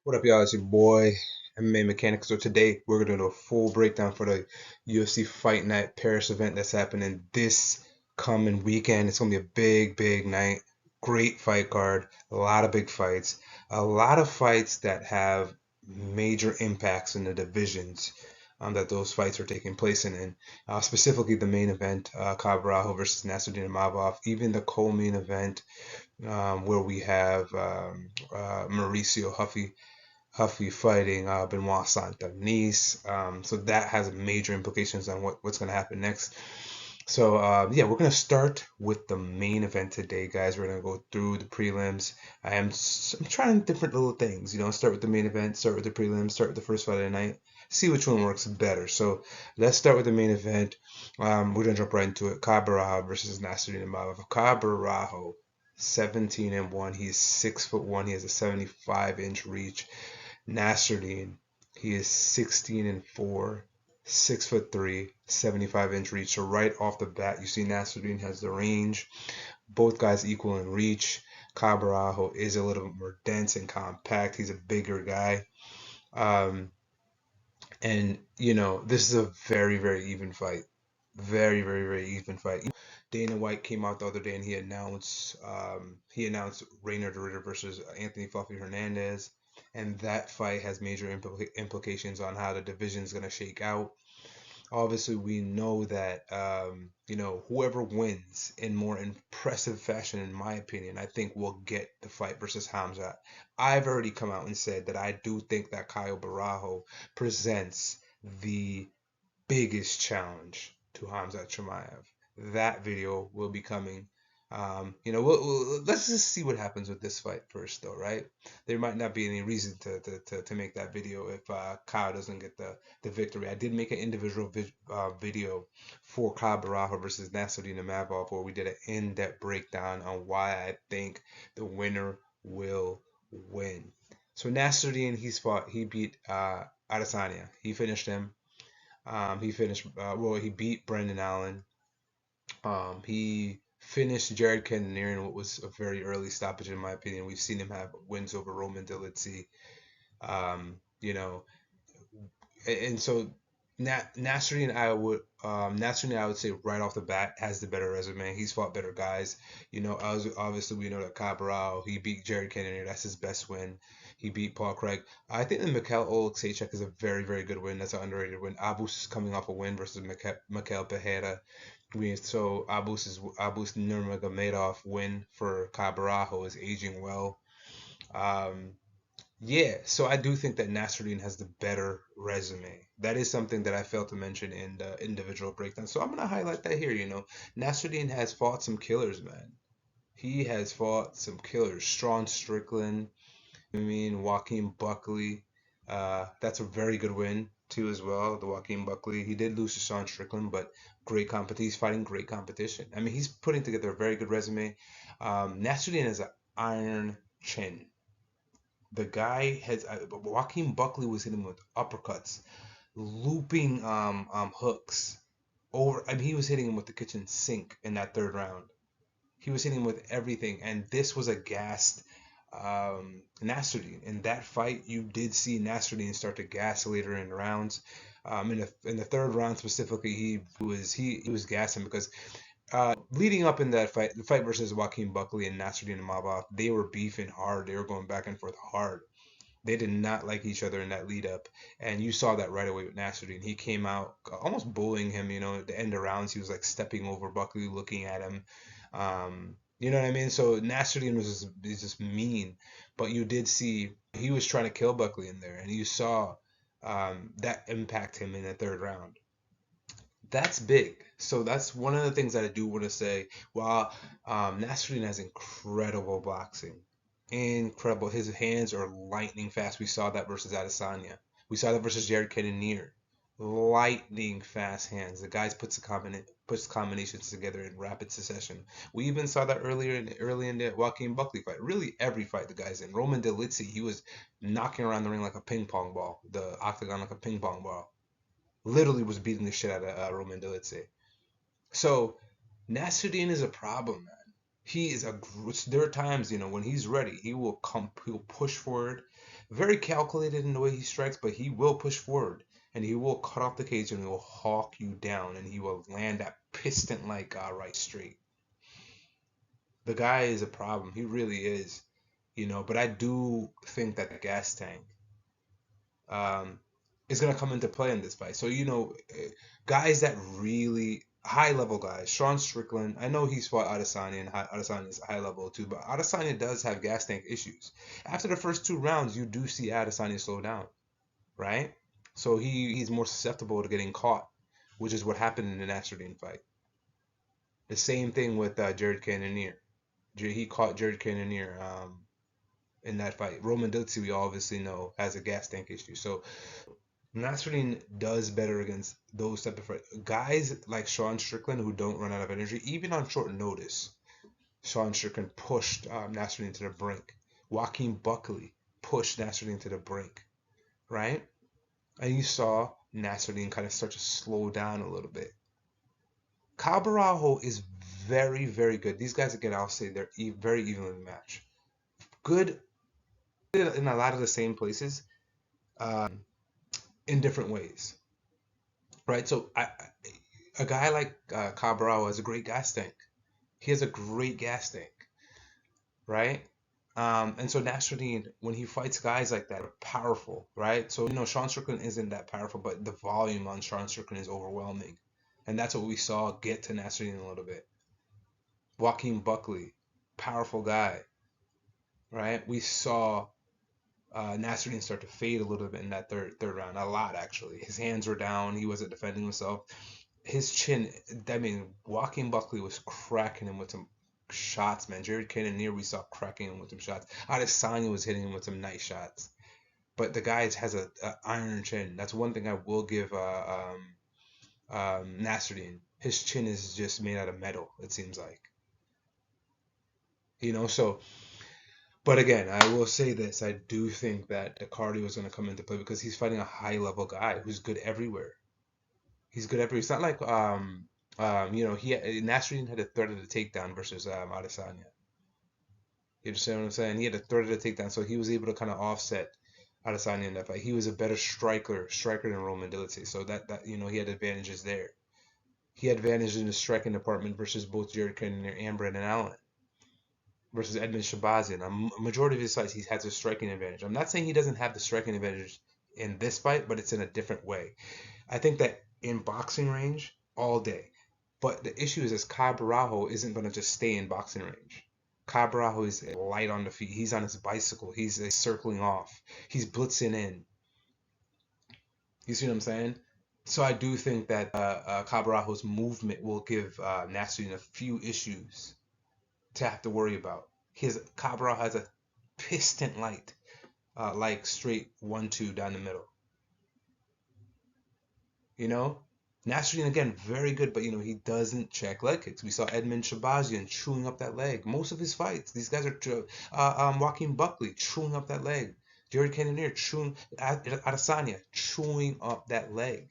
What up, y'all? It's your boy, MMA Mechanic. So today we're gonna do a full breakdown for the UFC Fight Night Paris event that's happening this coming weekend. It's gonna be a big, big night. Great fight card. A lot of big fights. A lot of fights that have major impacts in the divisions that those fights are taking place in. And specifically the main event, Caio versus Nassourdine Imavov. Even the co-main event where we have Mauricio Ruffy fighting Benoit Saint-Denis. So that has major implications on what's going to happen next. So yeah, we're going to start with the main event today, guys. We're going to go through the prelims. I'm trying different little things, start with the main event, start with the prelims, start with the first fight of the night, see which one works better. So let's start with the main event. We're going to jump right into it. Borralho versus Nassourdine Imavov. Borralho, 17-1. He's 6'1". He has a 75-inch reach. Nassourdine, he is 16-4, 6'3", 75-inch reach. So right off the bat, you see Nassourdine has the range. Both guys equal in reach. Borralho is a little bit more dense and compact. He's a bigger guy. Um, and this is a very, very even fight. Very, very, very even fight. Dana White came out the other day and he announced Reinier de Ridder versus Anthony Fluffy Hernandez, and that fight has major implications on how the division is going to shake out. Obviously, we know that whoever wins in more impressive fashion, in my opinion, I think will get the fight versus Hamza. I've already come out and said that I do think that Caio Borralho presents the biggest challenge to Hamza Chimaev. That video will be coming. Let's just see what happens with this fight first, though, right? There might not be any reason to make that video if Kyle doesn't get the victory. I did make an individual video for Kyle Borralho versus Nassourdine Imavov where we did an in-depth breakdown on why I think the winner will win. So Nassourdine, he beat Adesanya. He finished him. He beat Brendan Allen. He finished Jared Cannonier in what was a very early stoppage, in my opinion. We've seen him have wins over Roman Dolidze. Um, you know, and so Nassourdine, I would say right off the bat has the better resume. He's fought better guys. Obviously we know that Cabral, he beat Jared Cannonier. That's his best win. He beat Paul Craig. I think the Mikhail Oleksiejczuk is a very, very good win. That's an underrated win. Abus is coming off a win versus Mikhail Pereira. So Abus Nurmagomedov win for Cabral is aging well. Um, yeah, so I do think that Nasruddin has the better resume. That is something that I failed to mention in the individual breakdown. So I'm gonna highlight that here. Nasruddin has fought some killers, man. He has fought some killers. Strawn Strickland, Joaquin Buckley. That's a very good win too as well. The Joaquin Buckley. He did lose to Sean Strickland, but great competition. He's fighting great competition. I mean, he's putting together a very good resume. Nasruddin has an iron chin. The guy has Joaquin Buckley was hitting him with uppercuts, looping hooks over. I mean, he was hitting him with the kitchen sink in that third round. He was hitting him with everything, and this was a gassed Nasruddin. In that fight, you did see Nasruddin start to gas later in rounds. In the third round specifically, he was gassing because leading up in that fight, the fight versus Joaquin Buckley and Nasruddin Imavov, they were beefing hard. They were going back and forth hard. They did not like each other in that lead up, and you saw that right away with Nasruddin. He came out almost bullying him. At the end of rounds, he was like stepping over Buckley, looking at him. You know what I mean? So Nasruddin was just mean, but you did see he was trying to kill Buckley in there, and you saw that impact him in the third round. That's big. So that's one of the things that I do want to say. While Nasruddin has incredible boxing, incredible. His hands are lightning fast. We saw that versus Adesanya. We saw that versus Jared Cannonier. Lightning fast hands. The guys puts combinations together in rapid succession. We even saw that early in the Joaquin Buckley fight. Really, every fight the guys in. Roman Dolidze, he was knocking around the ring like a ping pong ball, the octagon like a ping pong ball. Literally was beating the shit out of Roman Dolidze. So Nasruddin is a problem, man. He is a. There are times, when he's ready, he will come. He'll push forward. Very calculated in the way he strikes, but he will push forward and he will cut off the cage and he will hawk you down and he will land that piston-like right straight. The guy is a problem. He really is, but I do think that the gas tank um, is going to come into play in this fight. So, guys that really high level guys, Sean Strickland, I know he's fought Adesanya and Adesanya is high level too, but Adesanya does have gas tank issues. After the first 2 rounds, you do see Adesanya slow down, right? So he's more susceptible to getting caught, which is what happened in the Nassourdine fight. The same thing with Jared Cannonier. He caught Jared Cannonier in that fight. Roman Dutzy, we obviously know, has a gas tank issue. So Nassourdine does better against those type of fights. Guys like Sean Strickland who don't run out of energy, even on short notice. Sean Strickland pushed Nassourdine to the brink. Joaquin Buckley pushed Nassourdine to the brink, right? And you saw Nassourdine kind of start to slow down a little bit. Borralho is very, very good. These guys, again, I'll say they're very evenly matched. Good in a lot of the same places, in different ways, right? So a guy like Borralho has a great gas tank. He has a great gas tank, right? And so Nassourdine, when he fights guys like that, are powerful, right? So, Sean Strickland isn't that powerful, but the volume on Sean Strickland is overwhelming. And that's what we saw get to Nassourdine a little bit. Joaquin Buckley, powerful guy, right? We saw Nassourdine start to fade a little bit in that third round, a lot actually. His hands were down, he wasn't defending himself. His chin, Joaquin Buckley was cracking him with some shots, man. Jared Cannonier, we saw cracking him with some shots. Adesanya was hitting him with some nice shots. But the guy has a iron chin. That's one thing I will give Nassourdine. His chin is just made out of metal, it seems like. So, but again, I will say this. I do think that the cardio is going to come into play because he's fighting a high-level guy who's good everywhere. He's good everywhere. It's not like, Nassourdine had a threat of the takedown versus Adesanya. You understand what I'm saying? He had a threat of the takedown, so he was able to kind of offset Adesanya in that fight. He was a better striker than Roman Dutzy, so that he had advantages there. He had advantages in the striking department versus both Jared Cannonier and Brendan Allen versus Edmund Shabazian. A majority of his fights, he has a striking advantage. I'm not saying he doesn't have the striking advantage in this fight, but it's in a different way. I think that in boxing range, all day. But the issue is Borralho isn't going to just stay in boxing range. Borralho is light on the feet. He's on his bicycle. He's circling off. He's blitzing in. You see what I'm saying? So I do think that Borralho's movement will give Nassourdine a few issues to have to worry about. Borralho has a piston light, like straight 1-2 down the middle. Nassourdine, again, very good, but he doesn't check leg kicks. We saw Edmund Shabazian chewing up that leg. Most of his fights, these guys are Joaquin Buckley chewing up that leg. Jared Cannonier chewing, Adesanya chewing up that leg.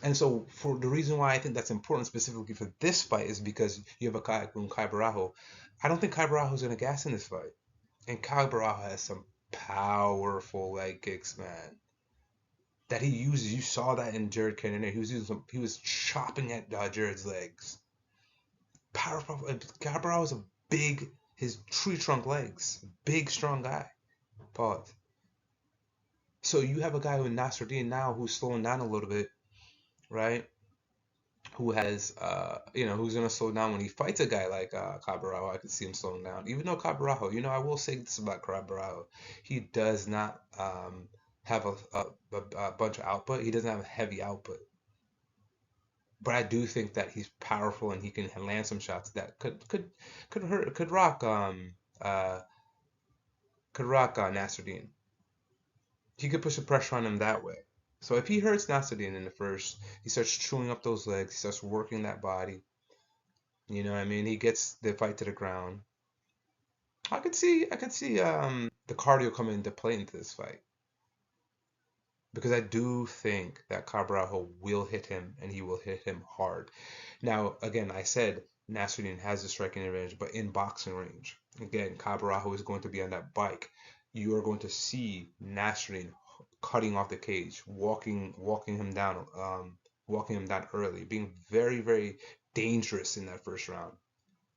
And so, for the reason why I think that's important specifically for this fight is because you have a guy like Borralho. I don't think Borralho is going to gas in this fight. And Borralho has some powerful leg kicks, man, that he uses. You saw that in Jared Cannonier. He was chopping at Jared's legs. Powerful. Borralho is his tree trunk legs. Big, strong guy. Pause. So you have a guy with Nassourdine now who's slowing down a little bit, right? Who has, who's going to slow down when he fights a guy like Borralho. I could see him slowing down. Even though Borralho, I will say this about Borralho. He does not have a bunch of output. He doesn't have a heavy output. But I do think that he's powerful and he can land some shots that could rock Nassourdine. He could put some pressure on him that way. So if he hurts Nassourdine in the first, he starts chewing up those legs, he starts working that body. You know what I mean? He gets the fight to the ground. I could see the cardio coming into play into this fight. Because I do think that Borralho will hit him and he will hit him hard. Now, again, I said Nassourdine has a striking advantage, but in boxing range. Again, Borralho is going to be on that bike. you are going to see Nassourdine cutting off the cage, walking him down early, being very, very dangerous in that first round.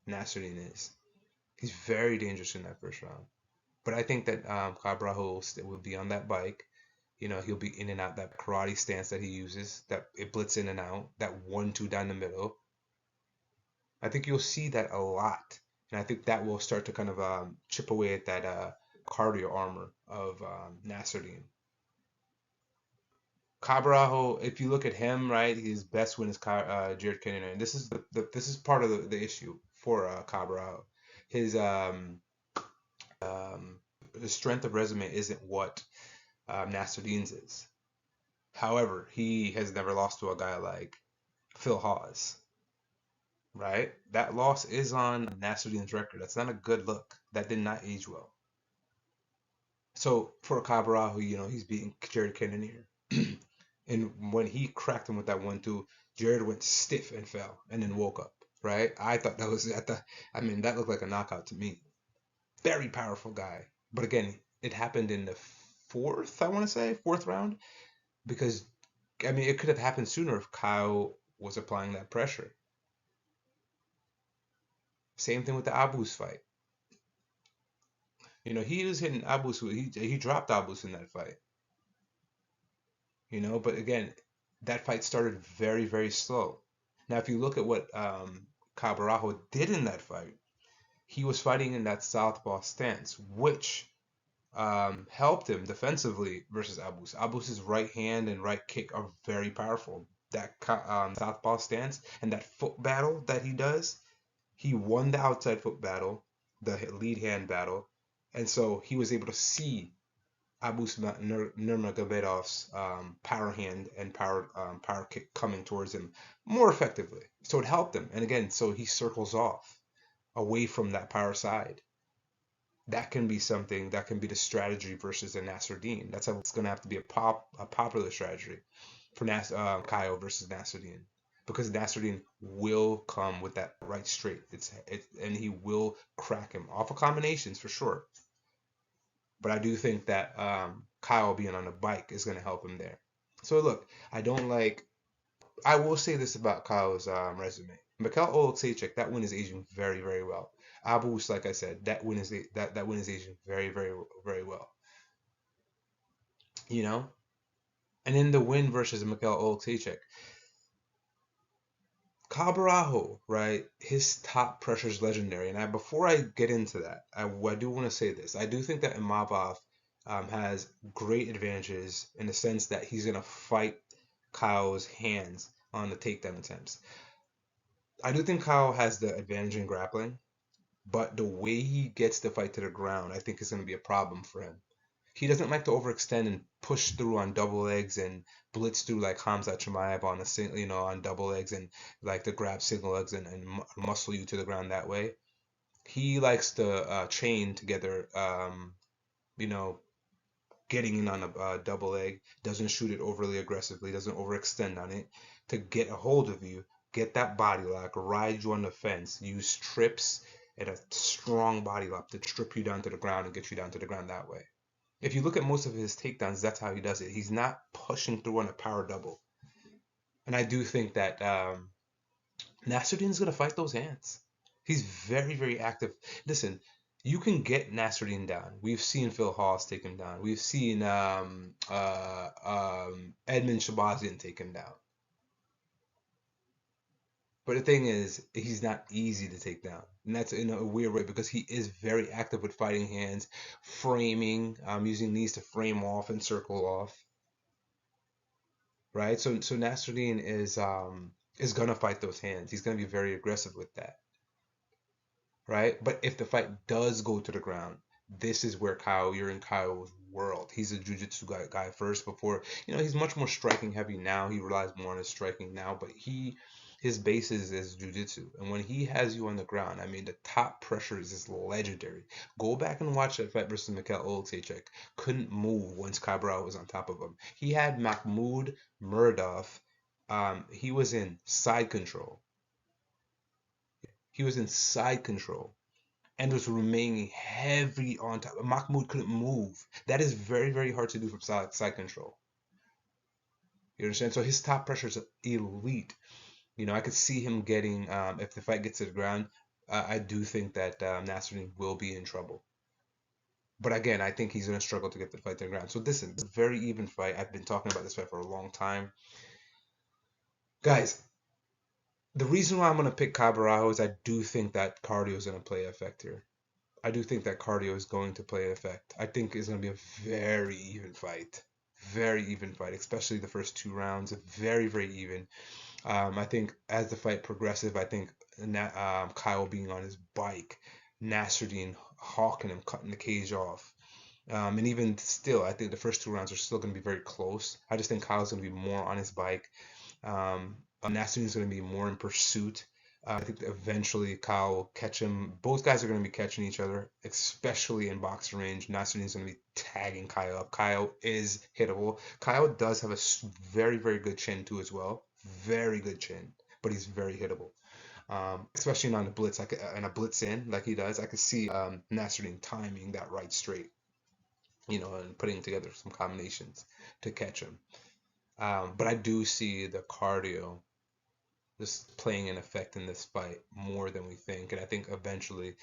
Nassourdine is. He's very dangerous in that first round. But I think that Cabral will be on that bike. He'll be in and out that karate stance that he uses, that it blitz in and out, that 1-2 down the middle. I think you'll see that a lot. And I think that will start to kind of chip away at that cardio armor of Nassourdine. Cabral, if you look at him, right, his best win is Jared Cannonier. And this is part of the issue for Cabral. His the strength of resume isn't what Nassourdine's is. However, he has never lost to a guy like Phil Hawes, right? That loss is on Nassourdine's record. That's not a good look. That did not age well. So for Cabral, who he's beating Jared Cannonier, and when he cracked him with that 1-2, Jared went stiff and fell, and then woke up. Right? I thought that was that looked like a knockout to me. Very powerful guy. But again, it happened in the fourth round, because it could have happened sooner if Kyle was applying that pressure. Same thing with the Abus fight. He was hitting Abus. He dropped Abus in that fight. But again, that fight started very, very slow. Now, if you look at what Cabral did in that fight, he was fighting in that southpaw stance, which helped him defensively versus Abus. Abus's right hand and right kick are very powerful. That southpaw stance and that foot battle that he does, he won the outside foot battle, the lead hand battle, and so he was able to see Abus Nurmagomedov's power hand and power kick coming towards him more effectively. So it helped him, and again, so he circles off away from that power side. That can be something that can be the strategy versus a Nassourdine. That's how it's going to have to be a popular strategy for Caio versus Nassourdine, because Nassourdine will come with that right straight. And he will crack him off of combinations for sure. But I do think that Caio being on a bike is going to help him there. So look, I will say this about Caio's resume. Mikhail Oleksiejczuk, that win is aging very, very well. Abus, like I said, that win is aging very, very, very well. And in the win versus Mikhail Oleksiejczuk, Cabral, right? His top pressure is legendary. And before I get into that, I do want to say this. I do think that Imavov has great advantages in the sense that he's going to fight Caio's hands on the takedown attempts. I do think Caio has the advantage in grappling, but the way he gets the fight to the ground, I think is going to be a problem for him. He doesn't like to overextend and push through on double legs and blitz through like Khamzat Chimaev on double legs and like to grab single legs and muscle you to the ground that way. He likes to chain together, getting in on a double leg, doesn't shoot it overly aggressively, doesn't overextend on it to get a hold of you, get that body lock, ride you on the fence, use trips and a strong body lock to strip you down to the ground and get you down to the ground that way. If you look at most of his takedowns, that's how he does it. He's not pushing through on a power double. And I do think that Nassourdine's going to fight those hands. He's very, very active. Listen, you can get Nassourdine down. We've seen Phil Hawes take him down. We've seen Edmund Shabazian take him down. But the thing is, he's not easy to take down. And that's in a weird way because he is very active with fighting hands, framing, using these to frame off and circle off. Right? So Nassourdine is gonna fight those hands. He's gonna be very aggressive with that. Right? But if the fight does go to the ground, this is where you're in Caio's world. He's a jiu-jitsu guy first before, he's much more striking heavy now. He relies more on his striking now, but his basis is jiu-jitsu. And when he has you on the ground, the top pressure is just legendary. Go back and watch that fight versus Mikhail Oleksiejczuk. Couldn't move once Cabral was on top of him. He had Mahmoud Muradov. He was in side control. and was remaining heavy on top. Mahmoud couldn't move. That is very, very hard to do from side control. You understand? So his top pressure is elite. I could see him getting, if the fight gets to the ground, I do think that Nassourdine will be in trouble. But again, I think he's going to struggle to get the fight to the ground. So this is a very even fight. I've been talking about this fight for a long time. Guys, the reason why I'm going to pick Cabarajo is I do think that cardio is going to play effect here. I do think that cardio is going to play effect. I think it's going to be a very even fight. Very even fight, especially the first 2 rounds. Very, very even. I think as the fight progresses, I think Kyle being on his bike, Nassourdine hawking him, cutting the cage off. And even still, I think the first 2 rounds are still going to be very close. I just think Kyle's going to be more on his bike. Nassourdine's going to be more in pursuit. I think eventually Kyle will catch him. Both guys are going to be catching each other, especially in boxing range. Nassourdine's going to be tagging Kyle up. Kyle is hittable. Kyle does have a very, very good chin too as well. Very good chin, but he's very hittable. Especially on a blitz, and a blitz in like he does. I could see Nassourdine timing that right straight, and putting together some combinations to catch him. But I do see the cardio just playing an effect in this fight more than we think. And I think eventually,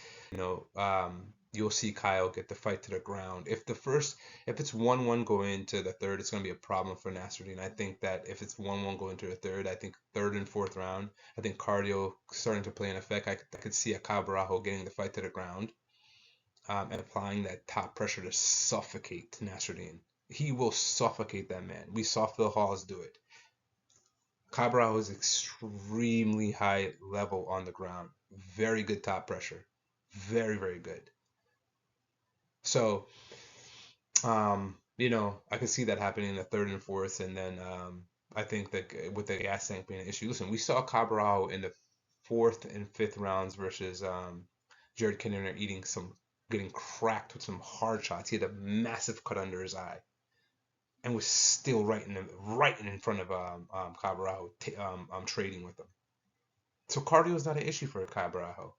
you'll see Kyle get the fight to the ground. If it's 1-1 going into the third, it's going to be a problem for Nassourdine. I think that if it's 1-1 going to the third, I think third and fourth round, I think cardio starting to play an effect. I could see a Cabarajo getting the fight to the ground, and applying that top pressure to suffocate Nassourdine. He will suffocate that man. We saw Phil Hawes do it. Cabral is extremely high level on the ground. Very good top pressure. Very, very good. So, I can see that happening in the third and fourth. And then I think that with the gas tank being an issue. Listen, we saw Cabral in the fourth and fifth rounds versus Jared Cannonier getting cracked with some hard shots. He had a massive cut under his eye, and was still right in front of Cabarajo, trading with him. So cardio is not an issue for Cabarajo.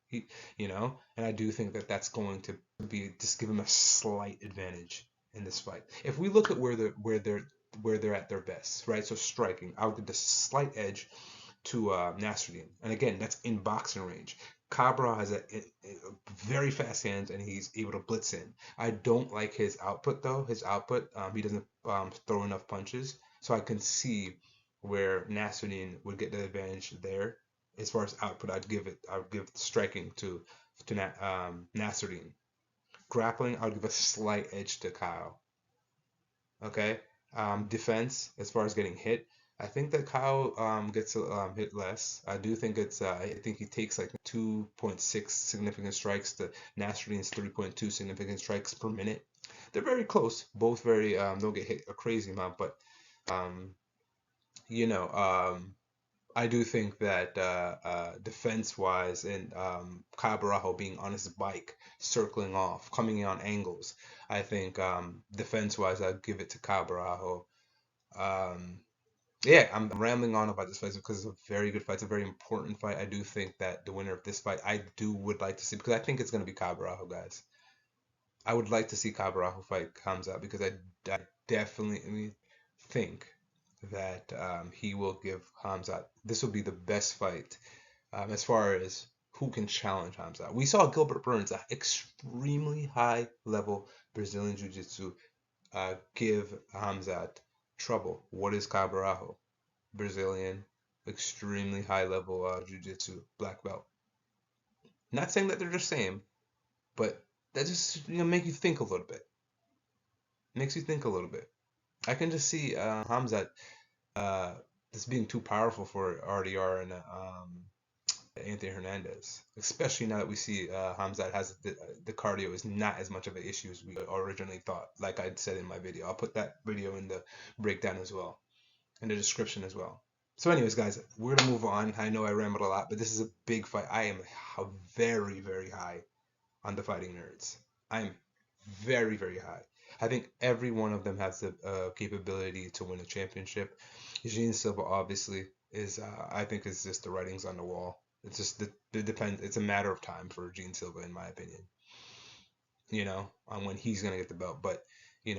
And I do think that that's going to just give him a slight advantage in this fight. If we look at where they're at their best, right? So striking, I would give the slight edge to Nassourdine, and again, that's in boxing range. Cabral has a very fast hands, and he's able to blitz in. I don't like his output though. He doesn't throw enough punches, so I can see where Nassourdine would get the advantage there. As far as output, I'd give striking to Nassourdine. Grappling, I'd give a slight edge to Kyle. Okay, defense, as far as getting hit, I think that Kyle gets hit less. I do think I think he takes like 2.6 significant strikes to Nassourdine's 3.2 significant strikes per minute. They're very close. Both very don't get hit a crazy amount, but I do think that defense-wise, and Cabarajo being on his bike, circling off, coming in on angles, I think defense-wise, I'd give it to Cabarajo. Yeah, I'm rambling on about this fight because it's a very good fight. It's a very important fight. I do think that the winner of this fight, would like to see, because I think it's going to be Cabarajo, guys. I would like to see Cabarajo fight Hamzat, because I definitely think that he will give Hamzat. This will be the best fight as far as who can challenge Hamzat. We saw Gilbert Burns, an extremely high level Brazilian Jiu-Jitsu, give Hamzat trouble. What is Cabarajo? Brazilian, extremely high level Jiu-Jitsu black belt. Not saying that they're the same, but that just make you think a little bit. Makes you think a little bit. I can just see Hamzat this being too powerful for RDR and Anthony Hernandez, especially now that we see Hamzat has the cardio is not as much of an issue as we originally thought. Like I said in my video, I'll put that video in the breakdown as well, in the description as well. So anyways, guys, we're gonna move on. I know I rambled a lot, but this is a big fight. I am very, very high on the Fighting Nerds. I'm very, very high. I think every one of them has the capability to win a championship. Jean Silva obviously is, I think, is just the writings on the wall. It's just it depends. It's a matter of time for Gene Silva, in my opinion. On when he's gonna get the belt. But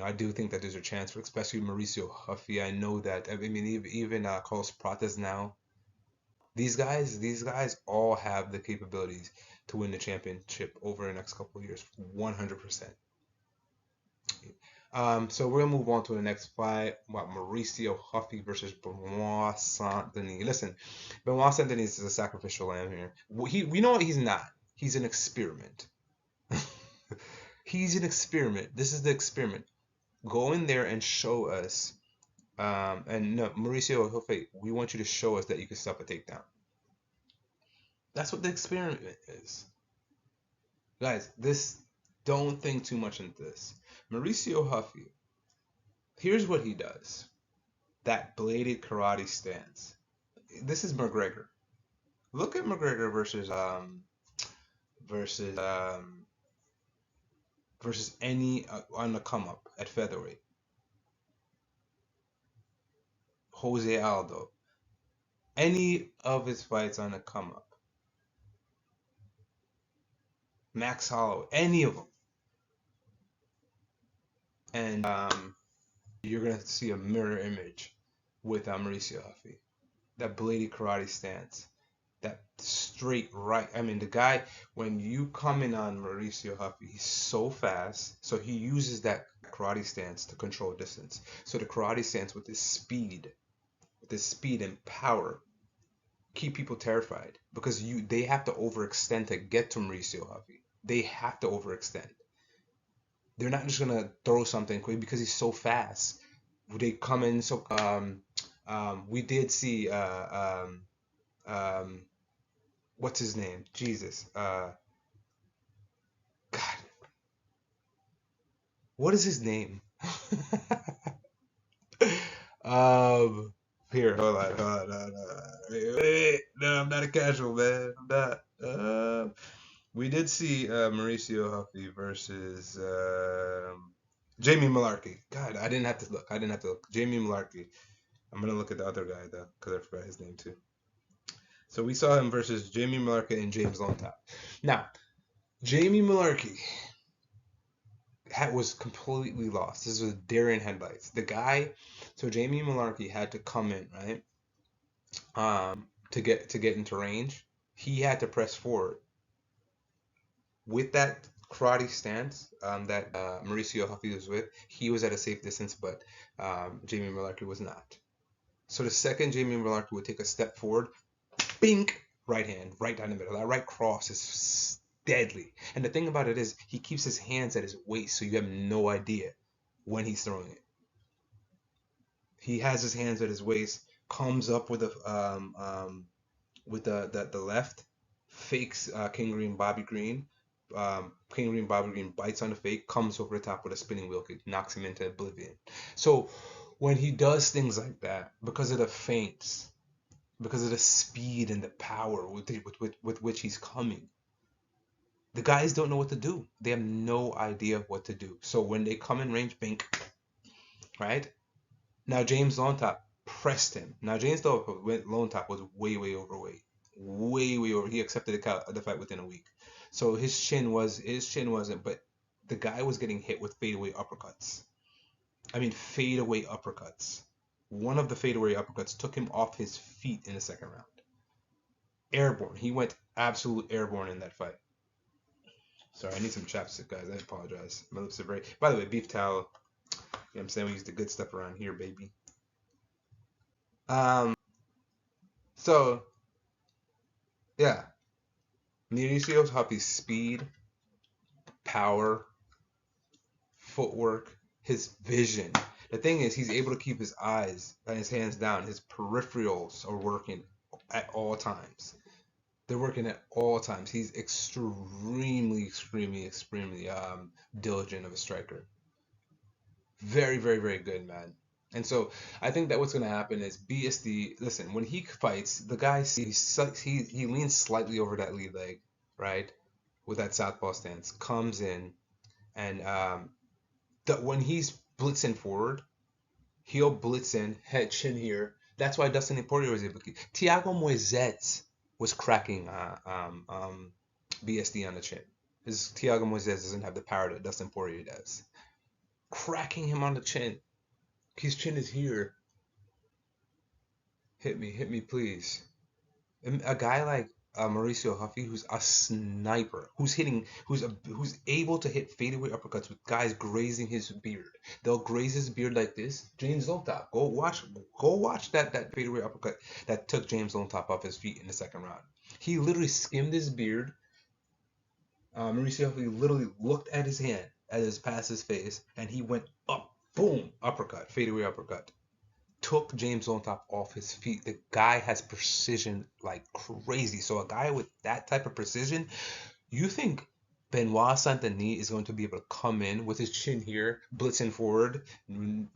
I do think that there's a chance for, especially Mauricio Huffy. I know that. I mean, even Carlos Pratas now. These guys all have the capabilities to win the championship over the next couple of years, 100%. So we're gonna move on to the next fight. What, Mauricio Huffy versus Benoit Saint-Denis. Listen, Benoit Saint-Denis is a sacrificial lamb here. We know what he's not. He's an experiment. He's an experiment. This is the experiment. Go in there and show us. And no, Mauricio Huffy, we want you to show us that you can stop a takedown. That's what the experiment is. Guys, don't think too much into this. Mauricio Huffy, here's what he does. That bladed karate stance. This is McGregor. Look at McGregor versus any on the come up at featherweight. Jose Aldo. Any of his fights on the come up. Max Holloway. Any of them. And you're going to see a mirror image with Mauricio Huffy. That bladed karate stance. That straight right. I mean, the guy, when you come in on Mauricio Huffy, he's so fast. So he uses that karate stance to control distance. So the karate stance with his speed and power, keep people terrified because they have to overextend to get to Mauricio Huffy. They have to overextend. They're not just gonna throw something quick because he's so fast. They come in so we did see what's his name? Jesus. God. What is his name? Here, hold on. Wait. No, I'm not a casual, man. I'm not. We did see Mauricio Huffy versus Jamie Mullarkey. God, I didn't have to look. Jamie Mullarkey. I'm gonna look at the other guy though, because I forgot his name too. So we saw him versus Jamie Mullarkey and James Lontop. Now, Jamie Mullarkey was completely lost. This was Darren headlights. The guy, so Jamie Mullarkey had to come in, right? To get into range. He had to press forward. With that karate stance that Mauricio Huffy was with, he was at a safe distance, but Jamie Mullarkey was not. So the second Jamie Mullarkey would take a step forward, bink, right hand, right down the middle. That right cross is deadly. And the thing about it is, he keeps his hands at his waist, so you have no idea when he's throwing it. He has his hands at his waist, comes up with the left, fakes King Green Bobby Green. King Green Bobby Green bites on the fake, comes over the top with a spinning wheel kick, knocks him into oblivion. So when he does things like that, because of the feints, because of the speed and the power with which he's coming, the guys don't know what to do. They have no idea what to do. So when they come in range, bink, right? Now James Lontop pressed him. Now James Lontop was way overweight, way over. He accepted the fight within a week. So his chin wasn't, but the guy was getting hit with fadeaway uppercuts. I mean, fadeaway uppercuts. One of the fadeaway uppercuts took him off his feet in the second round. Airborne. He went absolute airborne in that fight. Sorry, I need some chapstick, guys. I apologize. My lips are very... By the way, beef towel. You know what I'm saying? We use the good stuff around here, baby. So, yeah. Mauricio Huffy's speed, power, footwork, his vision. The thing is, he's able to keep his eyes and his hands down. His peripherals are working at all times. They're working at all times. He's extremely diligent of a striker. Very good, man. And so I think that what's going to happen is BSD. Listen, when he fights, the guy he leans slightly over that lead leg, right, with that southpaw stance, comes in, and when he's blitzing forward, he'll blitz in, head chin here. That's why Dustin Poirier was able to keep. Thiago Moises was cracking BSD on the chin. His Thiago Moises doesn't have the power that Dustin Poirier does. Cracking him on the chin. His chin is here. Hit me, please. A guy like Mauricio Huffy, who's a sniper, who's able to hit fadeaway uppercuts with guys grazing his beard. They'll graze his beard like this. James Longtop, go watch that fadeaway uppercut that took James Longtop off his feet in the second round. He literally skimmed his beard. Mauricio Huffy literally looked at his hand past his face, and he went up, boom, uppercut, fadeaway uppercut. Took James Longtop off his feet. The guy has precision like crazy. So a guy with that type of precision, you think Benoit Saint-Denis is going to be able to come in with his chin here, blitzing forward? And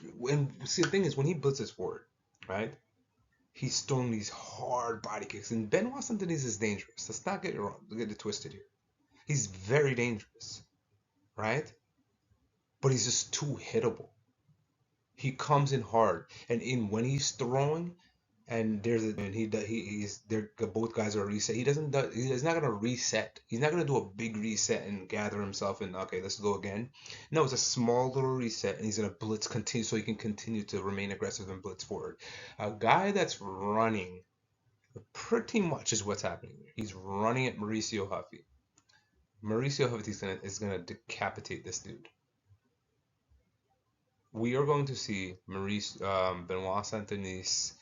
see, the thing is, when he blitzes forward, right, he's throwing these hard body kicks. And Benoit Saint-Denis is dangerous. Let's not get it wrong. Get it twisted here. He's very dangerous, right? But he's just too hittable. He comes in hard, and when he's throwing, and he's there. Both guys are reset. He's not gonna reset. He's not gonna do a big reset and gather himself and okay, let's go again. No, it's a small little reset, and he's gonna blitz continue so he can continue to remain aggressive and blitz forward. A guy that's running, pretty much is what's happening here. He's running at Mauricio Huffy. Mauricio Huffy is gonna decapitate this dude. We are going to see Benoit Saint-Denis.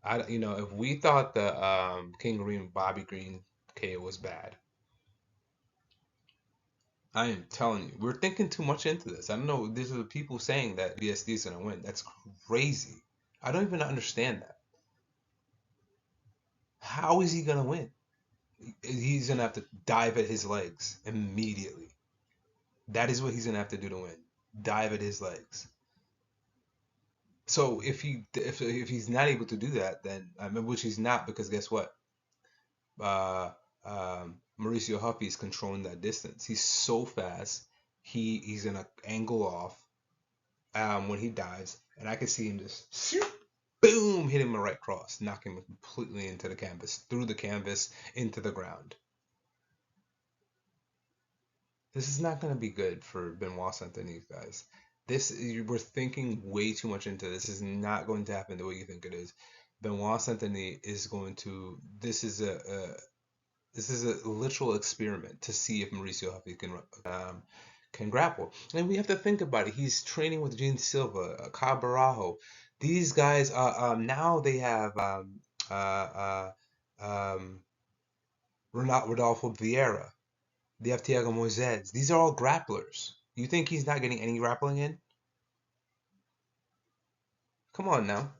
If we thought the King Green Bobby Green KO was bad, I am telling you, we're thinking too much into this. I don't know. These are the people saying that BSD is gonna win. That's crazy. I don't even understand that. How is he gonna win? He's gonna have to dive at his legs immediately. That is what he's gonna have to do to win. Dive at his legs. So if he's not able to do that, then which he's not, because guess what? Uh, Mauricio Huffy is controlling that distance. He's so fast. He's gonna angle off when he dives, and I can see him just boom, hit him a right cross, knock him completely into the canvas, through the canvas, into the ground. This is not gonna be good for Benoit Saint-Denis, guys. We're thinking way too much into this. This is not going to happen the way you think it is. Benoit Saint-Denis is going to. This is a literal experiment to see if Mauricio Huffy can grapple. And we have to think about it. He's training with Gene Silva, Borralho. These guys now they have Rodolfo Vieira. They have Thiago Moises. These are all grapplers. You think he's not getting any grappling in? Come on now.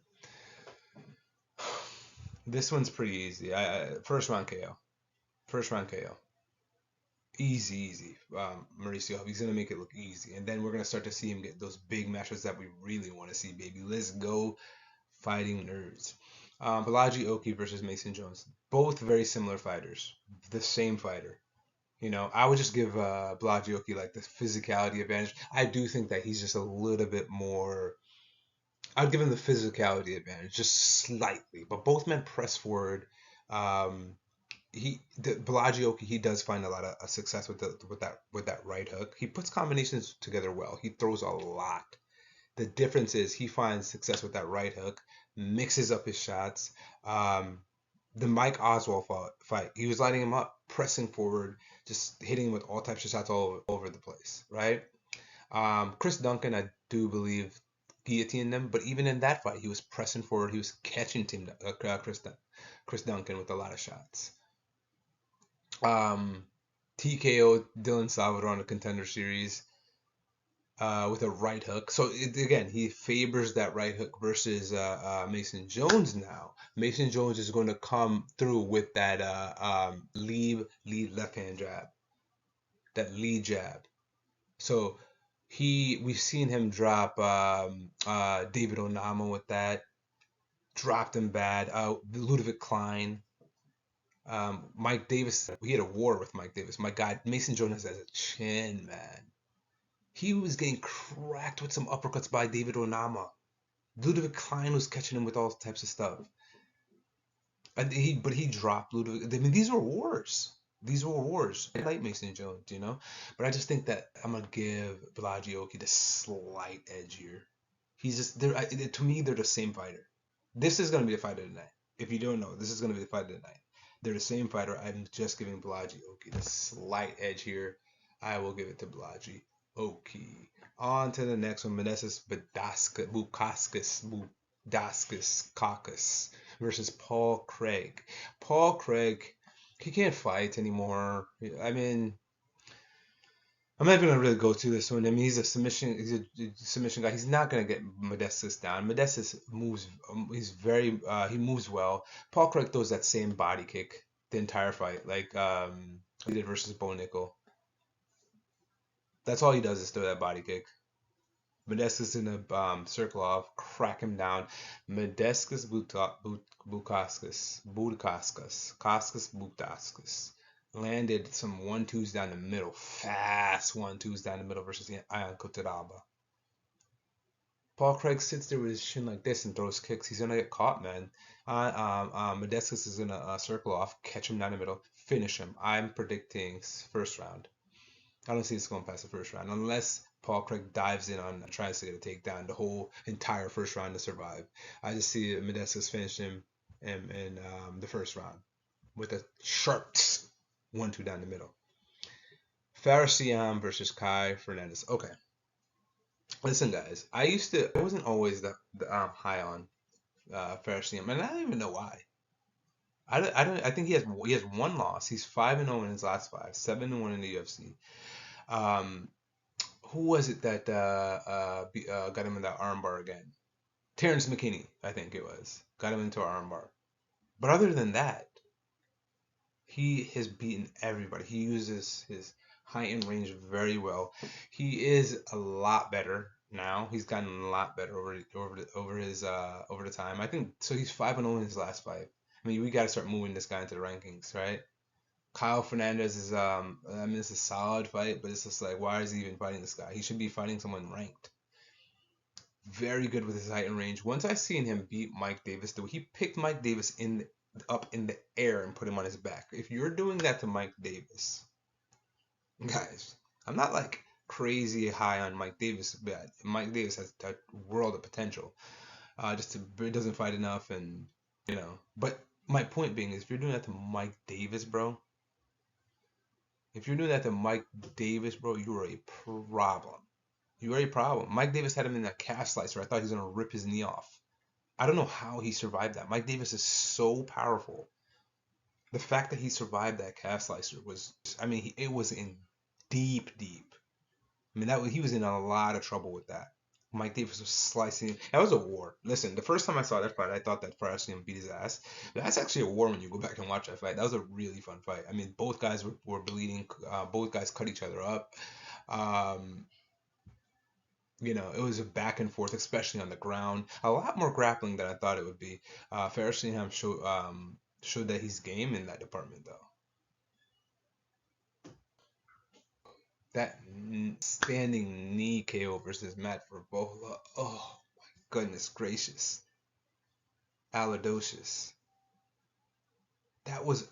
This one's pretty easy. First round KO. First round KO. Easy. Mauricio, he's gonna make it look easy, and then we're gonna start to see him get those big matches that we really want to see, baby. Let's go, fighting nerds. Bolaji Oki versus Mason Jones. Both very similar fighters. The same fighter. I would just give Bolaji Oki like the physicality advantage. I do think that he's just a little bit more. I'd give him the physicality advantage, just slightly. But both men press forward. Bolaji Oki, he does find a lot of success with that right hook. He puts combinations together well. He throws a lot. The difference is he finds success with that right hook, mixes up his shots. The Mike Oswald fight, he was lighting him up, pressing forward, just hitting him with all types of shots all over the place, right? Chris Duncan, I do believe, guillotined them, but even in that fight, he was pressing forward. He was catching Chris Duncan with a lot of shots. TKO Dylan Salvador on the Contender Series with a right hook. So again, he favors that right hook versus Mason Jones now. Mason Jones is going to come through with that lead left hand jab, that lead jab. So we've seen him drop David Onama with that. Dropped him bad. Ludwig Klein. Mike Davis, we had a war with Mike Davis. My guy, Mason Jones has a chin, man. He was getting cracked with some uppercuts by David Onama. Ludwig Klein was catching him with all types of stuff. But he dropped Ludwig. I mean, these were wars. These were wars. I like Mason Jones, but I just think that I'm gonna give Bolaji the slight edge here. He's just they're to me they're the same fighter. This is gonna be the fight of the night. If you don't know, this is gonna be the fight of the night. They're the same fighter. I'm just giving Bolaji the slight edge here. I will give it to Bolaji Oki. On to the next one, Modestas Bukauskas Caucus versus Paul Craig. Paul Craig, he can't fight anymore. I mean, I'm not even gonna really go through this one. I mean, he's a submission guy. He's not gonna get Modestas down. Modestas moves. He moves well. Paul Craig throws that same body kick the entire fight, like he did versus Bo Nickel. That's all he does is throw that body kick. Modestas in a circle off, crack him down. Modestas Bukauskas landed some 1-2s down the middle, fast 1-2s down the middle versus Ian Kotaraba. Paul Craig sits there with his chin like this and throws kicks. He's gonna get caught, man. Modestas is gonna circle off, catch him down the middle, finish him. I'm predicting first round. I don't see this going past the first round unless Paul Craig dives in on tries to get a takedown the whole entire first round to survive. I just see Modestas finish him in the first round with a sharp 1-2 down the middle. Ziam versus Kai Fernandes. Okay, listen, guys. I wasn't always the high on Ziam, and I don't even know why. I think he has one loss. He's 5-0 in his last 5, 7-1 in the UFC. Who was it that got him in that armbar again? Terrence McKinney, I think it was. Got him into an armbar. But other than that, he has beaten everybody. He uses his height and range very well. He is a lot better now. He's gotten a lot better over the time. I think so. He's 5-0 in his last 5. I mean, we got to start moving this guy into the rankings, right? Kyle Fernandes is I mean, it's a solid fight, but it's just like, why is he even fighting this guy? He should be fighting someone ranked. Very good with his height and range. Once I seen him beat Mike Davis, though, he picked Mike Davis up in the air and put him on his back. If you're doing that to Mike Davis, guys, I'm not like crazy high on Mike Davis, but Mike Davis has a world of potential. Doesn't fight enough, and But my point being is, if you're doing that to Mike Davis, bro, you are a problem. You are a problem. Mike Davis had him in that calf slicer. I thought he was gonna rip his knee off. I don't know how he survived that. Mike Davis is so powerful. The fact that he survived that calf slicer was, I mean, it was in deep. I mean, he was in a lot of trouble with that. Mike Davis was slicing. That was a war. Listen, the first time I saw that fight, I thought that Patricio beat his ass. That's actually a war when you go back and watch that fight. That was a really fun fight. I mean, both guys were bleeding. Both guys cut each other up. It was a back and forth, especially on the ground. A lot more grappling than I thought it would be. Featherweight showed that he's game in that department, though. That standing knee KO versus Matt Verbola. Oh my goodness gracious. Aladocious. That was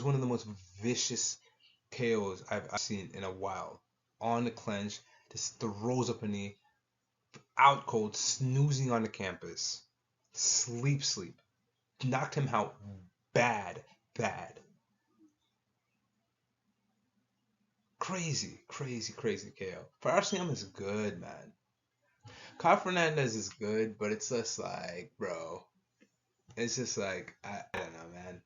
one of the most vicious KOs I've seen in a while. On the clench, just throws up a knee, out cold, snoozing on the campus. Sleep. Knocked him out bad. Crazy KO. Patricio is good, man. Kyle Fernandes is good, but it's just like, bro. It's just like, I don't know, man.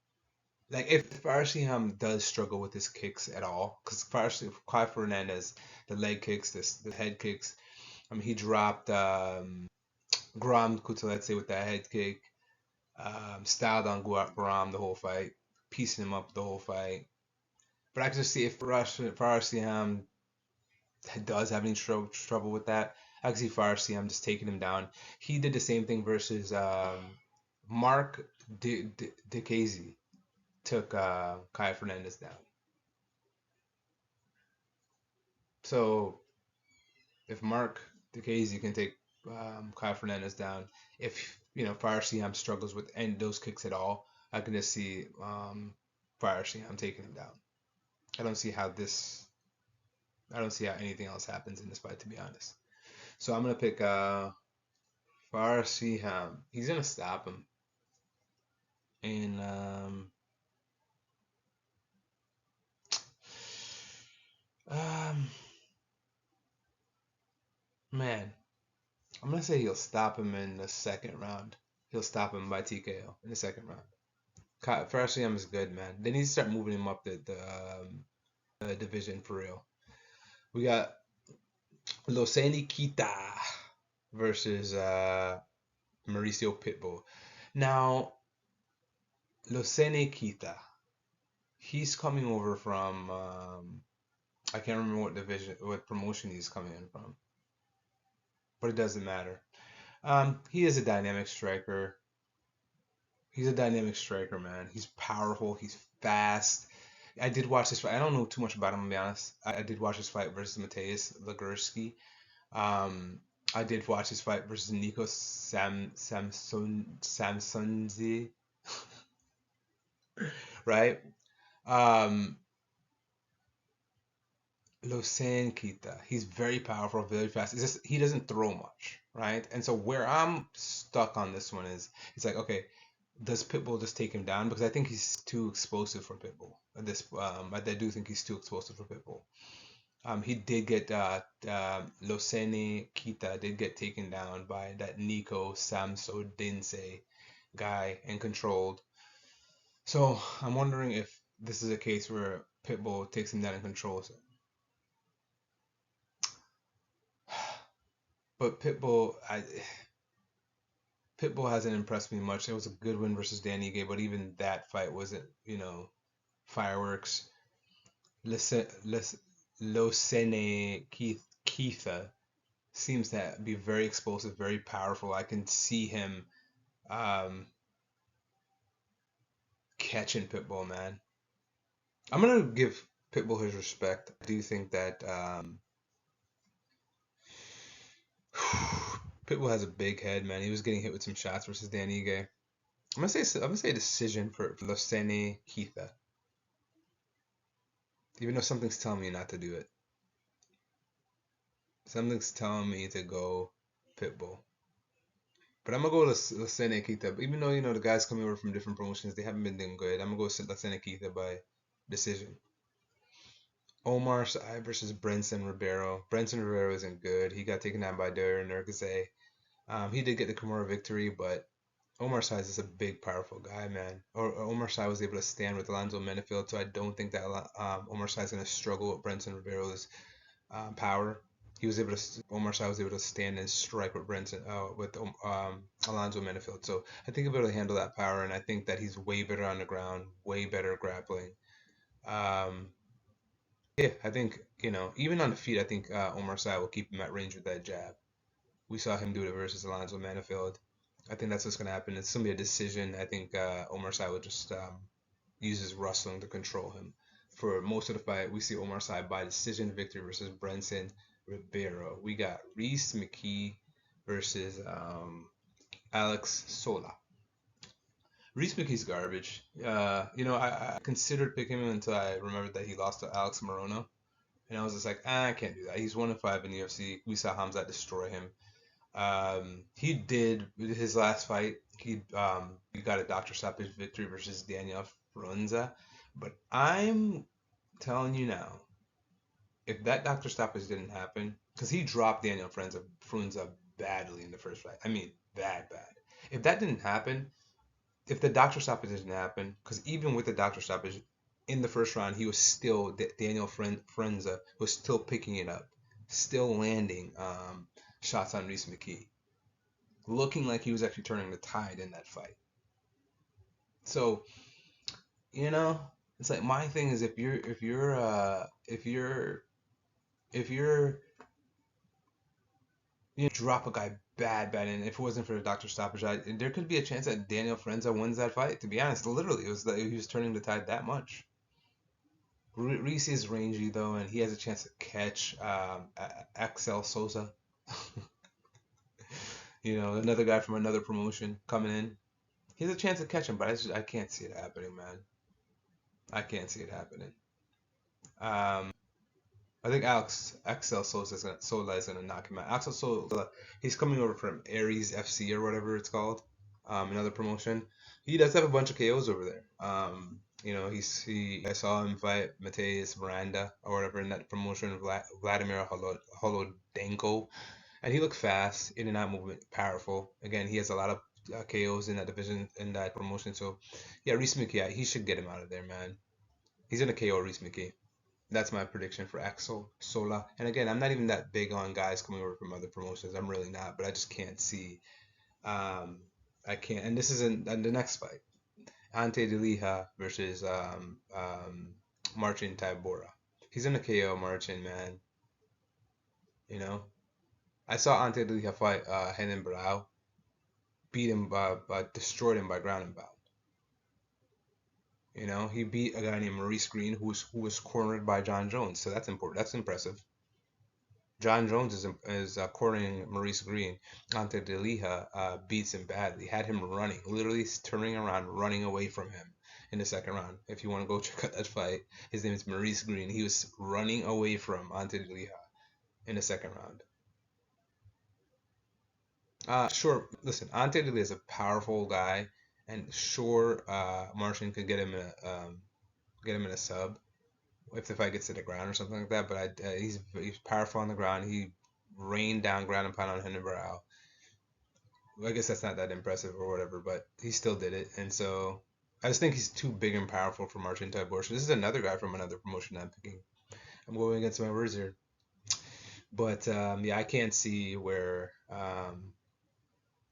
Like, if Patricio does struggle with his kicks at all, because Kyle Fernandes, the leg kicks, the head kicks, I mean, he dropped Graham Kuta, let's say, with that head kick, styled on Graham the whole fight, piecing him up the whole fight. But I can just see if Patricio does have any trouble with that. I can see Patricio just taking him down. He did the same thing versus Mark DeCasey. Took Kai Fernandes down. So if Mark DeCasey can take Kai Fernandes down, if Patricio struggles with any of those kicks at all, I can just see Fire Ziam taking him down. I don't see how this. I don't see how anything else happens in this fight, to be honest. So I'm gonna pick Fire Ziam. He's gonna stop him, and um, man, I'm gonna say he'll stop him in the second round. He'll stop him by TKO in the second round. Fire Ziam is good, man. They need to start moving him up the division for real. We got Losene Keita versus Mauricio Pitbull. Now, Losene Keita, he's coming over from I can't remember what division, what promotion he's coming in from, but it doesn't matter. He is a dynamic striker. He's a dynamic striker, man. He's powerful. He's fast. I did watch this fight. I don't know too much about him, to be honest. I did watch this fight versus Mateusz Legursky. I did watch his fight versus Nico Samsonzi, right? Um, Losene Keita, he's very powerful, very fast. It's just he doesn't throw much, right? And so where I'm stuck on this one is, it's like, okay, does Pitbull just take him down? Because I think he's too explosive for Pitbull. I do think he's too explosive for Pitbull. He did get Losene Keita did get taken down by that Nico Samsonzi guy and controlled. So I'm wondering if this is a case where Pitbull takes him down and controls it. But Pitbull hasn't impressed me much. It was a good win versus Danny Gay, but even that fight wasn't, fireworks. Losene Keita seems to be very explosive, very powerful. I can see him catching Pitbull, man. I'm gonna give Pitbull his respect. I do think that Pitbull has a big head, man. He was getting hit with some shots versus Danny Gay. I'm gonna say decision for Losene Keita. Even though something's telling me not to do it. Something's telling me to go Pitbull. But I'm gonna go Losene Keita. Even though the guys coming over from different promotions, they haven't been doing good. I'm gonna go Losene Keita by decision. Oumar versus Brendson Ribiero. Brendson Ribiero isn't good. He got taken down by Darren Nergazay. He did get the Kimura victory, but Oumar Sy is a big, powerful guy, man. Oumar Sy was able to stand with Alonzo Menefield, so I don't think that Oumar Sy is going to struggle with Brendson Ribeiro's power. Oumar Sy was able to stand and strike with Alonzo Menefield. So I think he'll be able to handle that power, and I think that he's way better on the ground, way better grappling. Yeah, I think, even on the feet, I think Oumar Sy will keep him at range with that jab. We saw him do it versus Alonzo Menefield. I think that's what's going to happen. It's going to be a decision. I think Oumar Sy will just use his wrestling to control him. For most of the fight, we see Oumar Sy by decision victory versus Brendson Ribiero. We got Rhys Mckee versus Alex Sola. Rhys Mckee's garbage. I considered picking him until I remembered that he lost to Alex Morono. And I was just like, I can't do that. He's 1-5 in the UFC. We saw Hamzat destroy him. He did his last fight. He got a doctor stoppage victory versus Daniel Frunza. But I'm telling you now, if that doctor stoppage didn't happen, because he dropped Daniel Frunza badly in the first fight. I mean, bad. If that didn't happen, if the doctor stoppage didn't happen, because even with the doctor stoppage in the first round, he was still Daniel Frunza was still picking it up, still landing shots on Rhys Mckee, looking like he was actually turning the tide in that fight. So, it's like my thing is if you drop a guy bad, and if it wasn't for the doctor stoppage, there could be a chance that Daniel Frunza wins that fight. To be honest, literally, it was that he was turning the tide that much. Rhys is rangy though, and he has a chance to catch Axel Souza. Another guy from another promotion coming in. He has a chance to catch him, but I can't see it happening, man. I can't see it happening. I think Axel Sola is gonna knock him out. Axel Sola, he's coming over from Aries FC or whatever it's called, another promotion. He does have a bunch of KOs over there. I saw him fight Mateus Miranda or whatever in that promotion, Vladimir Holodenko, and he looked fast, in and out movement, powerful. Again, he has a lot of KOs in that division, in that promotion. So, yeah, Rhys Mckee, he should get him out of there, man. He's gonna KO Rhys Mckee. That's my prediction for Axel Sola. And again, I'm not even that big on guys coming over from other promotions. I'm really not, but I just can't see. I can't. And this is in the next fight. Ante Delija versus Marcin Tybura. He's in the KO Marcin, man. You know, I saw Ante Delija fight Renan Barão, beat him, destroyed him by ground and pound. You know, he beat a guy named Maurice Green who was cornered by John Jones. So that's important. That's impressive. John Jones is cornering Maurice Green. Ante Delija beats him badly. Had him running, literally turning around, running away from him in the second round. If you want to go check out that fight, his name is Maurice Green. He was running away from Ante Delija in the second round. Sure. Listen, Ante Delija is a powerful guy, and sure, Marcin could get him in a sub if the fight gets to the ground or something like that. But he's powerful on the ground. He rained down ground and pound on Renan Barão. I guess that's not that impressive or whatever, but he still did it. And so I just think he's too big and powerful for Marcin Tybura. So this is another guy from another promotion I'm picking. I'm going against my words here. But yeah, I can't see where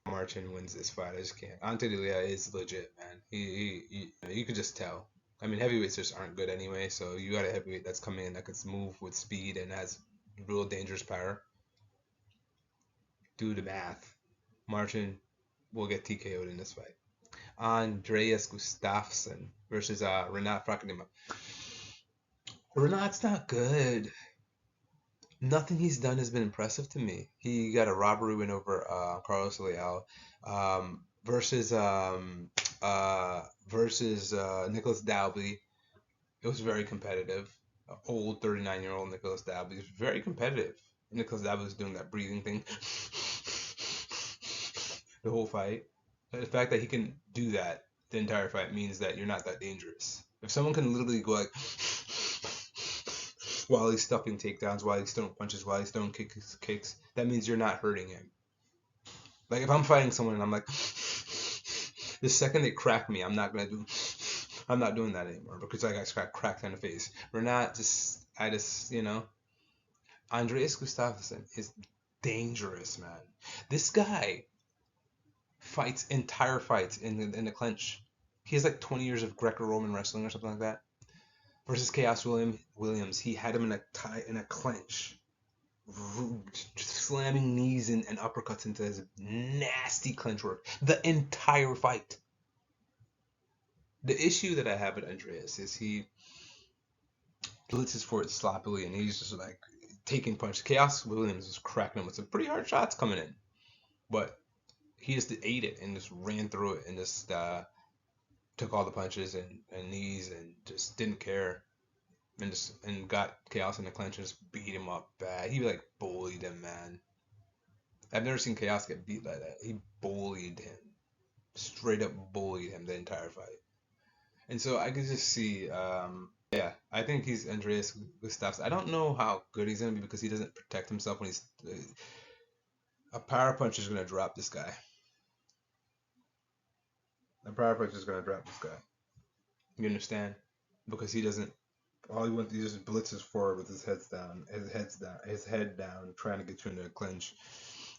Marcin wins this fight. I just can't. Ante Delija is legit, man. You could just tell. I mean, heavyweights just aren't good anyway, so you got a heavyweight that's coming in that can move with speed and has real dangerous power. Do the math. Marcin will get TKO'd in this fight. Andreas Gustafsson versus Renat Frakanima. Renat's not good. Nothing he's done has been impressive to me. He got a robbery win over Carlos Leal versus Nicholas Dalby. It was very competitive. Old 39-year-old Nicholas Dalby was very competitive. Nicholas Dalby was doing that breathing thing the whole fight. The fact that he can do that the entire fight means that you're not that dangerous. If someone can literally go like while he's stuffing takedowns, while he's throwing punches, while he's throwing kicks, that means you're not hurting him. Like if I'm fighting someone and I'm like, the second they crack me, I'm not doing that anymore because I got cracked in the face. Andreas Gustafsson is dangerous, man. This guy fights entire fights in the clinch. He has like 20 years of Greco-Roman wrestling or something like that. Versus Chaos Williams, he had him in a clinch, slamming knees and uppercuts into his nasty clinch work the entire fight. The issue that I have with Andreas is he blitzes for it sloppily and he's just like taking punches. Chaos Williams was cracking him with some pretty hard shots coming in, but he just ate it and just ran through it and just took all the punches and knees and just didn't care and got Chaos in the clinch and just beat him up bad. He like bullied him, man. I've never seen Chaos get beat like that. He bullied him, straight up bullied him the entire fight. And so I could just see, yeah, I think he's Andreas Gustafsson. I don't know how good he's gonna be because he doesn't protect himself when he's a power punch is gonna drop this guy. A power punch is gonna drop this guy. You understand? Because he doesn't. All he wants, he just blitzes forward with his head down, trying to get you into a clinch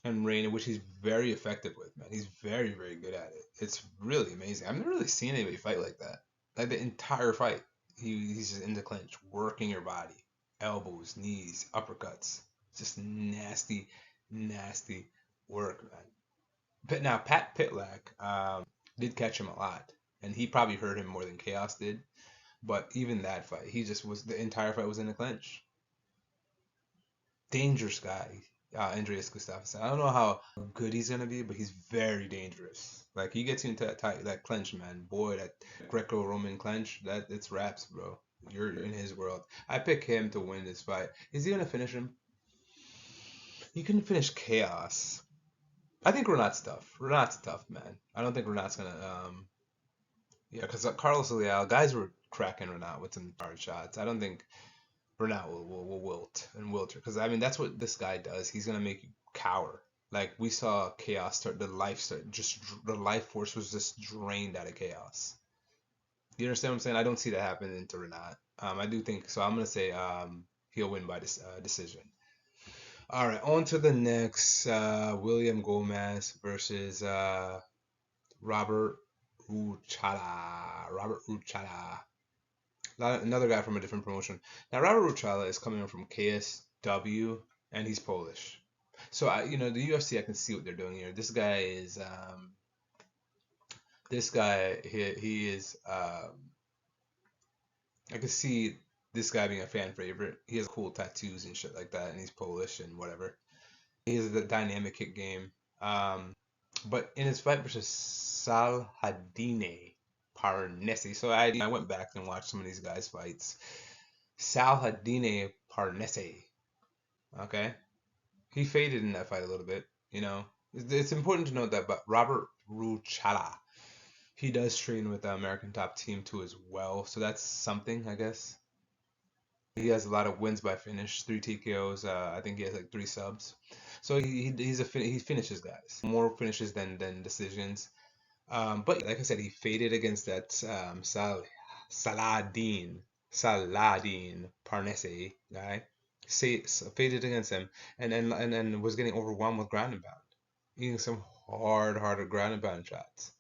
and rain, which he's very effective with, man. He's very, very good at it. It's really amazing. I've never really seen anybody fight like that. Like the entire fight, he's just in the clinch, working your body, elbows, knees, uppercuts, just nasty, nasty work, man. But now Pat Pitlack did catch him a lot, and he probably hurt him more than Chaos did. But even that fight, the entire fight was in the clinch. Dangerous guy. Andreas Gustafsson. I don't know how good he's gonna be, but he's very dangerous. Like he gets you into that clinch, man. Boy, that Greco-Roman clinch, that it's wraps, bro. You're in his world. I pick him to win this fight. Is he gonna finish him? He can finish Chaos. I think Renat's tough. Renat's tough, man. I don't think Renat's gonna yeah, because Carlos Leal, guys were cracking Renat with some hard shots. I don't think Benoit will wilt and wilter because I mean that's what this guy does. He's gonna make you cower. Like we saw Chaos start, the life force was just drained out of Chaos. You understand what I'm saying? I don't see that happening to Renat. I do think so. I'm gonna say he'll win by this decision. All right, on to the next William Gomez versus Robert Ruchala. Robert Ruchala. Another guy from a different promotion. Now Robert Ruchala is coming from KSW and he's Polish. So the UFC, I can see what they're doing here. This guy he is I can see this guy being a fan favorite. He has cool tattoos and shit like that, and he's Polish and whatever. He has a dynamic kick game. But in his fight versus Salhadine Parnesi, so I went back and watched some of these guys' fights. Salhadine Parnesi, okay, he faded in that fight a little bit. It's important to note that, but Robert Ruchala, he does train with the American Top Team too as well, so that's something, I guess. He has a lot of wins by finish, 3 TKOs. I think he has like 3 subs. So he finishes guys, more finishes than decisions. But like I said, he faded against that Saladin Parnese guy. Faded against him, and was getting overwhelmed with ground and pound, eating some harder ground and pound shots.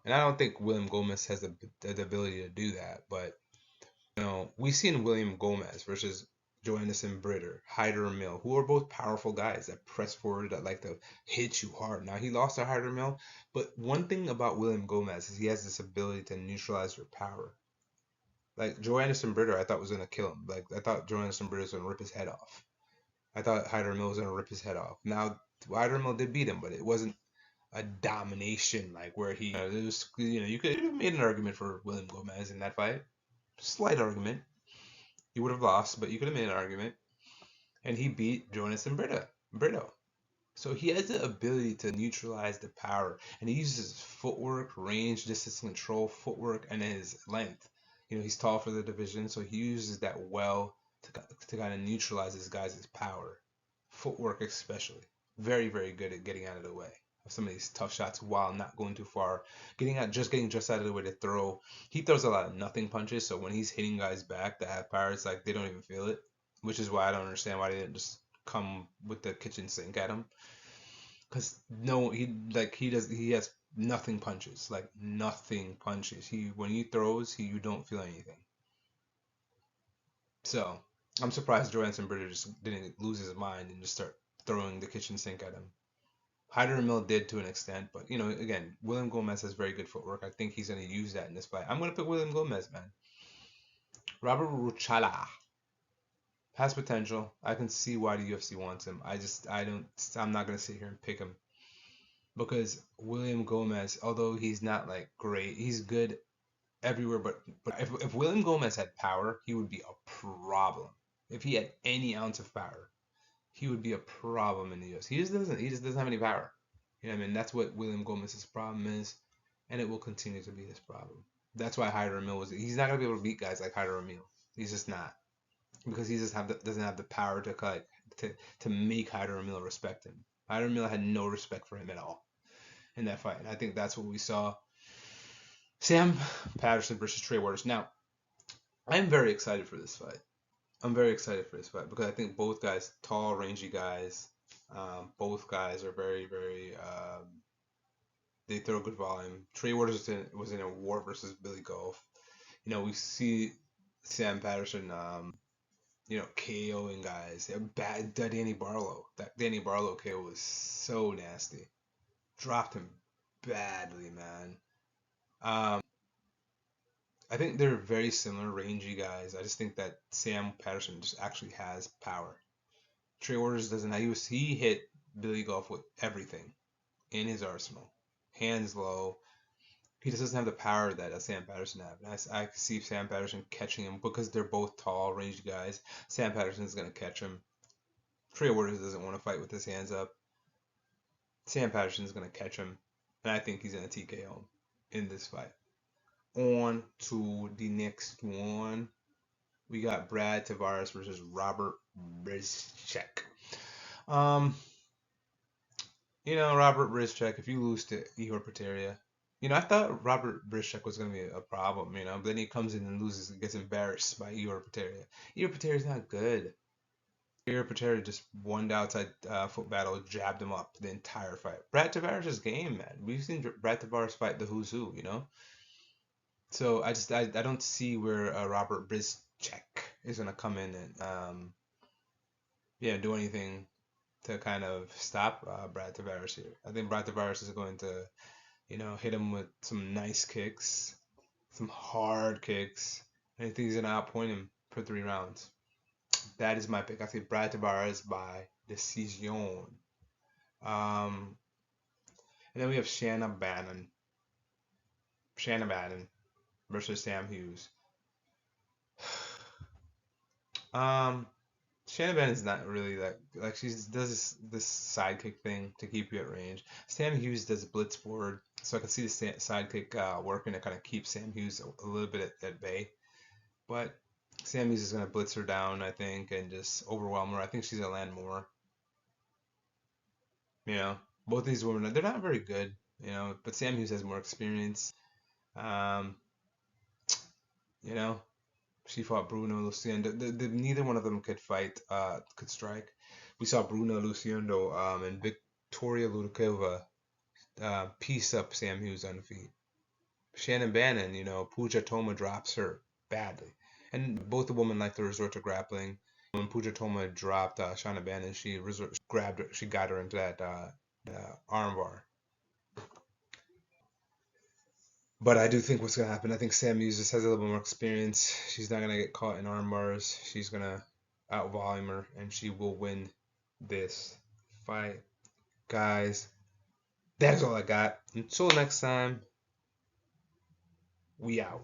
And I don't think William Gomez has the ability to do that, but we've seen William Gomez versus Joannison Britter, Hyder Mill, who are both powerful guys that press forward, that like to hit you hard. Now he lost to Hyder Mill, but one thing about William Gomez is he has this ability to neutralize your power. Like Joannison Britter, I thought was gonna kill him. Like I thought Joannison Britter was gonna rip his head off. I thought Hyder Mill was gonna rip his head off. Now Hyder Mill did beat him, but it wasn't a domination like where he. It was, you could have made an argument for William Gomez in that fight, slight argument. You would have lost, but you could have made an argument. And he beat Jonas and Brito. So he has the ability to neutralize the power. And he uses his footwork, range, distance control, footwork, and his length. He's tall for the division, so he uses that well to kind of neutralize his guys' power. Footwork especially. Very, very good at getting out of the way of some of these tough shots while not going too far. Getting just out of the way to throw. He throws a lot of nothing punches, so when he's hitting guys back that have power, it's like they don't even feel it. Which is why I don't understand why they didn't just come with the kitchen sink at him. Cause no, he has nothing punches, like nothing punches. When he throws, you don't feel anything. So I'm surprised Johansson Britter just didn't lose his mind and just start throwing the kitchen sink at him. Hyder Mill did to an extent, but again, William Gomez has very good footwork. I think he's going to use that in this fight. I'm going to pick William Gomez, man. Robert Ruchala has potential. I can see why the UFC wants him. I'm not going to sit here and pick him because William Gomez, although he's not like great, he's good everywhere. But if William Gomez had power, he would be a problem. If he had any ounce of power, he would be a problem in the UFC. He just doesn't have any power. You know what I mean? That's what William Gomez's problem is, and it will continue to be his problem. That's why Hyder Mill he's not gonna be able to beat guys like Hyder Mill. He's just not, because he just doesn't have the power to make Hyder Mill respect him. Hyder Mill had no respect for him at all in that fight, and I think that's what we saw. Sam Patterson versus Trey Waters. Now, I'm very excited for this fight. Because I think both guys, tall, rangy guys, both guys are very, very. They throw good volume. Trey Waters was in a war versus Billy Golf. We see Sam Patterson, KO and guys. Bad Danny Barlow. That Danny Barlow KO was so nasty. Dropped him badly, man. I think they're very similar, rangy guys. I just think that Sam Patterson just actually has power. Trey Orders doesn't. He hit Billy Golf with everything in his arsenal. Hands low. He just doesn't have the power that Sam Patterson has. And I see Sam Patterson catching him because they're both tall, ranged guys. Sam Patterson's gonna catch him. Trey Orders doesn't want to fight with his hands up. Sam Patterson's gonna catch him, and I think he's gonna TKO him in this fight. On to the next one. We got Brad Tavares versus Robert Brzezczyk. Um, Robert Brzezczyk, if you lose to Igor Poteria, I thought Robert Brzezczyk was going to be a problem, but then he comes in and loses and gets embarrassed by Igor Poteria. Igor Poteria's not good. Igor Poteria just won the outside foot battle, jabbed him up the entire fight. Brad Tavares is game, man. We've seen Brad Tavares fight the who's who, So I don't see where Robert Brzezczyk is going to come in and do anything to kind of stop Brad Tavares here. I think Brad Tavares is going to, hit him with some nice kicks, some hard kicks, and I think he's going to outpoint him for 3 rounds. That is my pick. I think Brad Tavares by decision. And then we have Shanna Bannon versus Sam Hughes. Shanna Bannon is not really like she does this sidekick thing to keep you at range. Sam Hughes does blitz forward, so I can see the sidekick working to kind of keep Sam Hughes a little bit at bay. But Sam Hughes is going to blitz her down, I think, and just overwhelm her. I think she's going to land more. Both of these women, they're not very good, but Sam Hughes has more experience. She fought Bruno Luciendo. Neither one of them could fight, could strike. We saw Bruno Luciendo and Victoria Ludakova piece up Sam Hughes on the feet. Shannon Bannon, Puja Toma drops her badly. And both the women like to resort to grappling. When Puja Toma dropped Shannon Bannon, she got her into that armbar. But I do think what's going to happen, I think Sam Hughes just has a little bit more experience. She's not going to get caught in arm bars. She's going to out-volume her, and she will win this fight. Guys, that's all I got. Until next time, we out.